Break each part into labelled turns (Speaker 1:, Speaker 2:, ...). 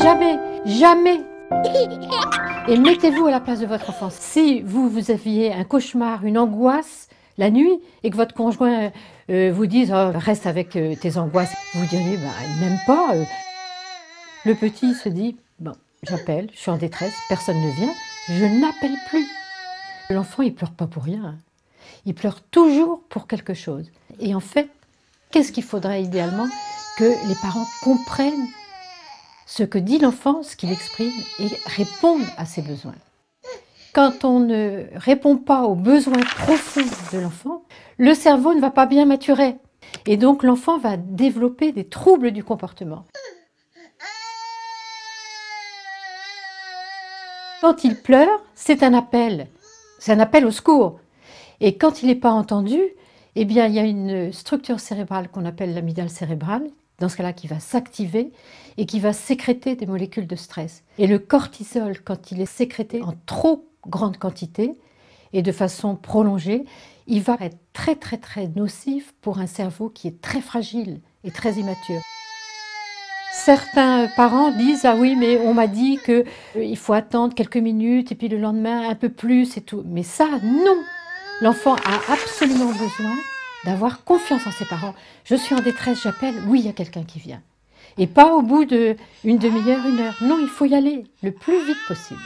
Speaker 1: Jamais, jamais. Et mettez-vous à la place de votre enfant. Si vous aviez un cauchemar, une angoisse la nuit, et que votre conjoint vous dise oh, « reste avec tes angoisses », vous diriez bah, « il m'aime pas ». Le petit se dit « bon, j'appelle, je suis en détresse, personne ne vient, je n'appelle plus ». L'enfant, il pleure pas pour rien. Il pleure toujours pour quelque chose. Et en fait, qu'est-ce qu'il faudrait idéalement? Que les parents comprennent ce que dit l'enfant, ce qu'il exprime, et répondent à ses besoins. Quand on ne répond pas aux besoins profonds de l'enfant, le cerveau ne va pas bien maturer. Et donc l'enfant va développer des troubles du comportement. Quand il pleure, c'est un appel au secours. Et quand il n'est pas entendu, eh bien, il y a une structure cérébrale qu'on appelle l'amygdale cérébrale, dans ce cas-là, qui va s'activer et qui va sécréter des molécules de stress. Et le cortisol, quand il est sécrété en trop grande quantité et de façon prolongée, il va être très très très nocif pour un cerveau qui est très fragile et très immature. Certains parents disent « ah oui, mais on m'a dit qu'il faut attendre quelques minutes et puis le lendemain un peu plus et tout ». Mais ça, non! L'enfant a absolument besoin d'avoir confiance en ses parents. Je suis en détresse, j'appelle, oui, il y a quelqu'un qui vient. Et pas au bout d'une demi-heure, une heure. Non, il faut y aller le plus vite possible.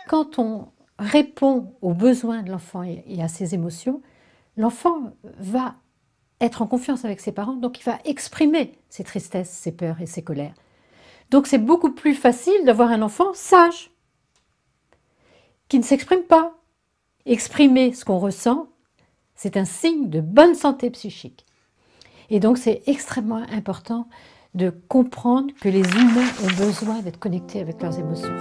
Speaker 1: Quand on répond aux besoins de l'enfant et à ses émotions, l'enfant va être en confiance avec ses parents, donc il va exprimer ses tristesses, ses peurs et ses colères. Donc c'est beaucoup plus facile d'avoir un enfant sage, qui ne s'exprime pas. Exprimer ce qu'on ressent, c'est un signe de bonne santé psychique. Et donc c'est extrêmement important de comprendre que les humains ont besoin d'être connectés avec leurs émotions.